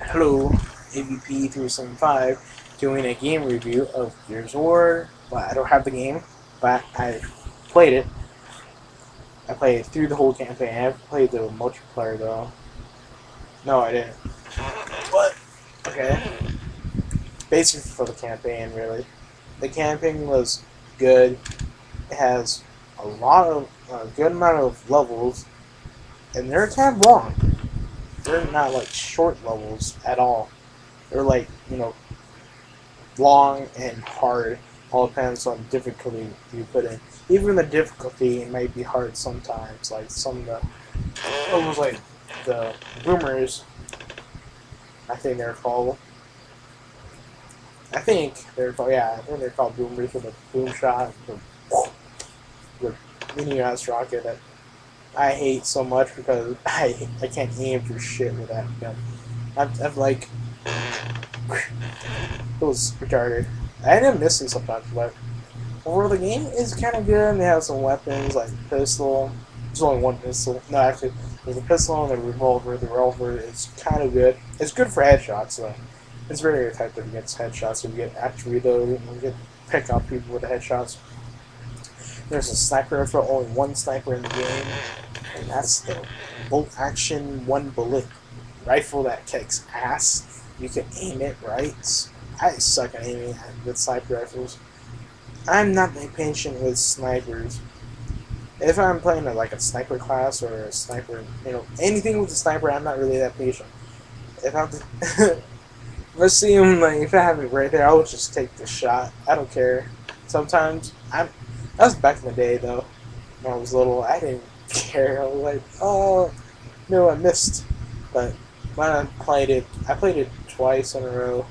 Hello, AVP375, doing a game review of Gears of War. Well, I don't have the game, but I played it. I played through the whole campaign. I haven't played the multiplayer though. No, I didn't. What? Okay. Basically for the campaign, really. The campaign was good. It has a good amount of levels, and they're kind of long. They're not like short levels at all. They're like, long and hard. All depends on difficulty you put in. Even the difficulty might be hard sometimes. Like some of the almost like the boomers, I think they're called. I think they're called boomers with a boom shot, the mini ass rocket that I hate so much because I can't aim for shit with that gun. I'm like it was retarded. I end up missing sometimes, but overall, the game is kind of good. They have some weapons like pistol. There's only one pistol. No, actually, there's a pistol and a revolver. The revolver is kind of good. It's good for headshots, though. It's very effective against headshots. So you get active reload and you get pick up people with the headshots. There's a sniper rifle. Only one sniper in the game, and that's the bolt action one bullet rifle that kicks ass. You can aim it right. I suck at aiming with sniper rifles. I'm not that patient with snipers. If I'm playing like a sniper class or a sniper, anything with a sniper, I'm not really that patient. If I'm, if I see him, like if I have it right there, I'll just take the shot. I don't care. Sometimes that was back in the day though. When I was little, I didn't care. I was like, oh no, I missed. But when I played it twice in a row.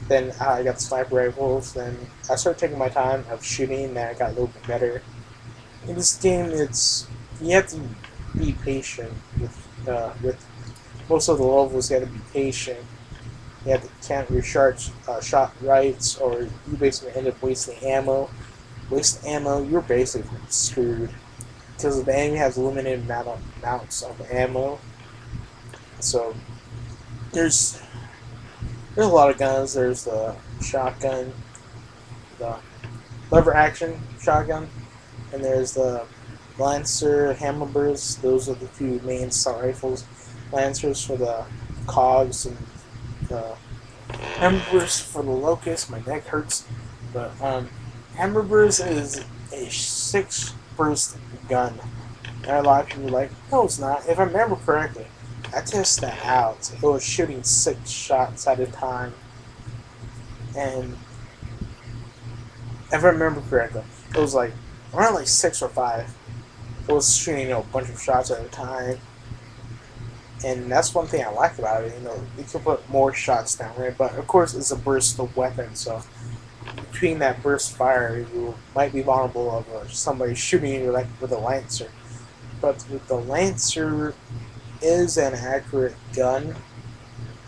Then I got the sniper rifles. Then I started taking my time of shooting. Then I got a little bit better. In this game, it's you have to be patient with most of the levels. You have to be patient. You have to count your shot rights, or you basically end up wasting ammo. Waste ammo, you're basically screwed because the enemy has limited amounts of ammo. So there's there's a lot of guns. There's the shotgun, the lever action shotgun, and there's the Lancer Hammerburs. Those are the two main assault rifles. Lancers for the cogs and the Hammerburs for the locust. My neck hurts, but Hammerburs is a 6 burst gun. And a lot of people are like, no, it's not. If I remember correctly, I tested that out. It was shooting 6 shots at a time, and if I remember correctly, it was like around like 6 or 5. It was shooting a bunch of shots at a time, and that's one thing I like about it. You can put more shots down, right? But of course, it's a burst of weapon, so between that burst fire, you might be vulnerable of somebody shooting you like with a lancer. But with the lancer is an accurate gun,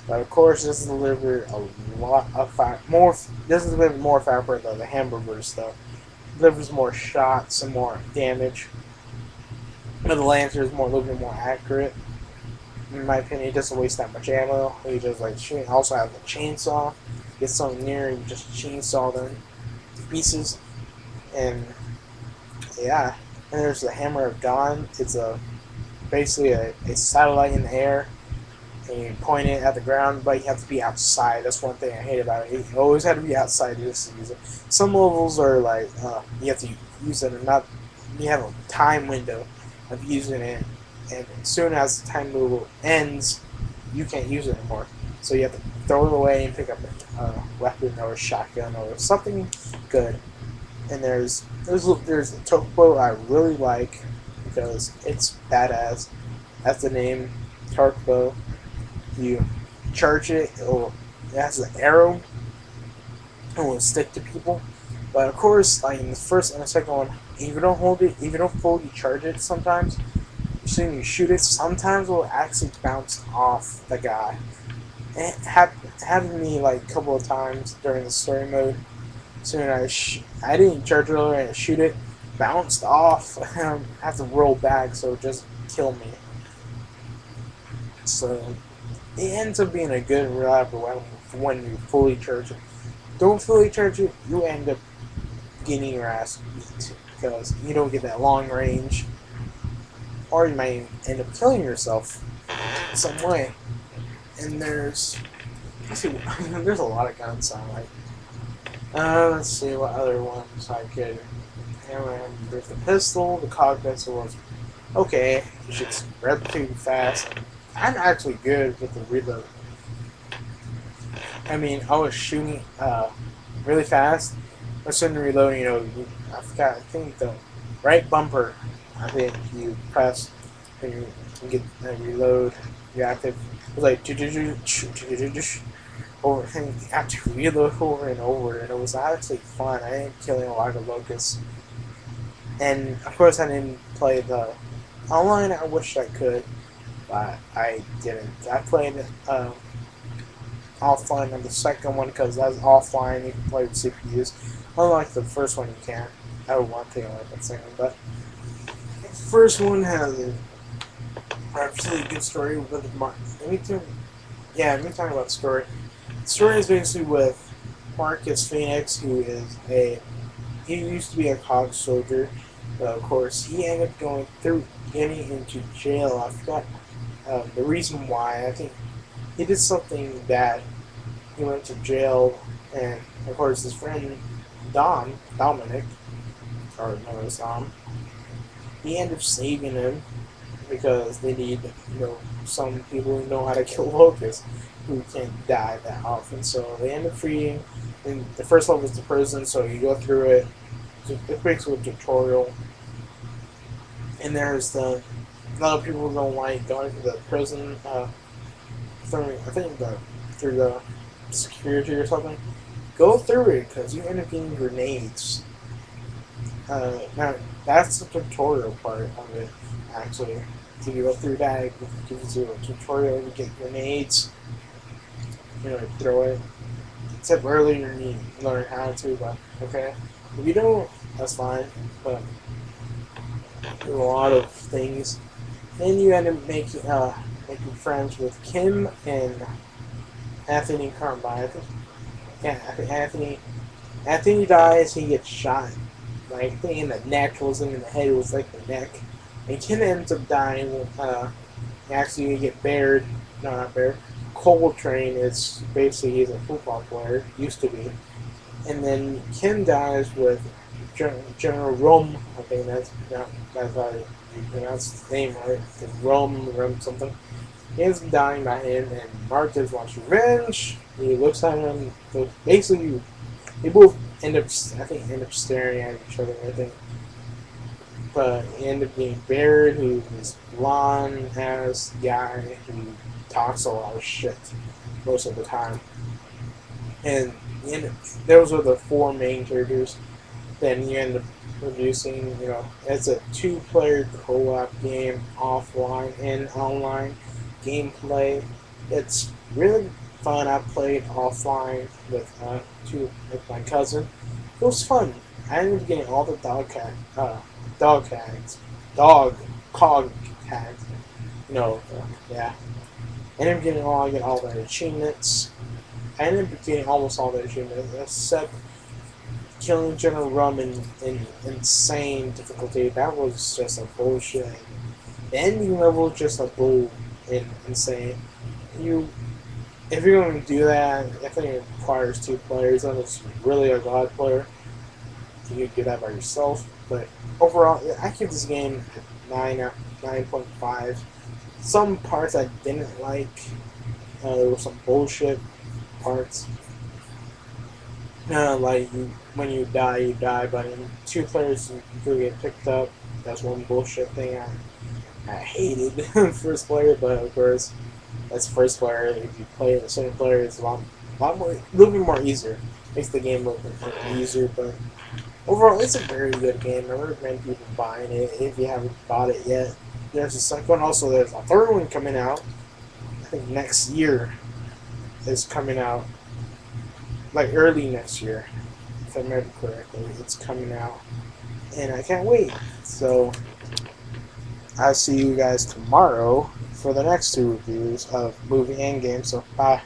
but of course, this delivers a lot of fire. More, this delivers more fire than the hamburgers, though. Delivers more shots and more damage. But the Lancer is more a little bit more accurate. In my opinion, it doesn't waste that much ammo. You just like shoot. Also have the chainsaw. Get something near, you just chainsaw them to pieces. And yeah, and there's the Hammer of Dawn. It's basically a satellite in the air, and you point it at the ground, but you have to be outside. That's one thing I hate about it. You always have to be outside just to use it. Some levels are like you have to use it or not. You have a time window of using it, and as soon as the time window ends, you can't use it anymore. So you have to throw it away and pick up a weapon or a shotgun or something good. And there's a Tokubo I really like because it's badass. That's the name, Tokubo. You charge it, it has an arrow, and will stick to people. But of course, like in the first and the second one, if you don't hold it, if you don't fully charge it, sometimes as you shoot it, sometimes it will actually bounce off the guy. And it happened to me like a couple of times during the story mode. Soon I didn't charge it earlier and shoot it, bounced off. I have to roll back so it just kill me. So it ends up being a good and reliable weapon when you fully charge it. Don't fully charge it, you end up getting your ass beat because you don't get that long range, or you might end up killing yourself in some way. And let's see, there's a lot of guns I like. Let's see what other ones I could. There's the pistol. The cog pistol was okay. You should rev too fast. I'm actually good with the reload. I mean, I was shooting really fast. As soon as reloading, I forgot. I think the right bumper. I think you press when you get reload. You active. It was like over and you have to reload over and over, and it was actually fun. I ended up killing a lot of locusts, and of course I didn't play the online. I wish I could, but I didn't. I played offline on the second one because that's offline. You can play with CPUs. Unlike the first one, you can't. I would want to like that second, but the first one has a really good story with Mark. Let me talk about the story. The story is basically with Marcus Phoenix, who is he used to be a COG soldier, but of course he ended up getting into jail. I forgot the reason why. I think he did something bad. He went to jail, and of course his friend Dominic, or no, it was Dom, he ended up saving him because they need, some people who know how to kill locusts who can't die that often. So they end up freeing. And the first level is the prison, so you go through it. It's basically a tutorial. And there's a lot of people who don't like going to the prison. Through the security or something. Go through it because you end up getting grenades. Now that's the tutorial part of it, actually. So you go through that, it gives you a tutorial to get grenades. Throw it. Except earlier you learn how to, but okay. If you don't, that's fine. But do a lot of things. Then you end up making friends with Kim and Anthony Carmine. I think Anthony dies, he gets shot. Like, I think in the neck, wasn't in the head, it was like the neck. And Kim ends up dying, actually you get buried, no, not buried. Coltrane is basically, he's a football player, used to be. And then Kim dies with General Rum, I think that's how you pronounce his name, right? Rum something. He ends up dying by him, and Marcus wants revenge. He looks at him, so basically, they both end up staring at each other, I think. But he ended up being buried, who's this blonde-ass guy who talks a lot of shit most of the time. And those are the four main characters. Then you end up producing, it's a two-player co-op game, offline and online gameplay. It's really fun. I played offline with my cousin. It was fun. I ended up getting all the dog cog tags. Yeah. I ended up getting all the achievements. I ended up getting almost all the achievements except killing General Rum in insane difficulty. That was just a bullshit. The ending level was just a bull and insane. If you're going to do that, I think it requires 2 players, unless you're really a god player. You can do that by yourself. But overall, I give this game 9.5. Some parts I didn't like. There were some bullshit parts. Like when you die, but in 2 players you could get picked up. That's one bullshit thing I hated first player, but of course that's first player. If you play the second player, it's a lot more, a little bit more easier. Makes the game a little bit easier, but overall it's a very good game. I recommend people buying it if you haven't bought it yet. There's a second one, also there's a third one coming out. I think next year is coming out, like early next year, if I remember correctly. It's coming out, and I can't wait. So I'll see you guys tomorrow for the next two reviews of movie and game. So bye.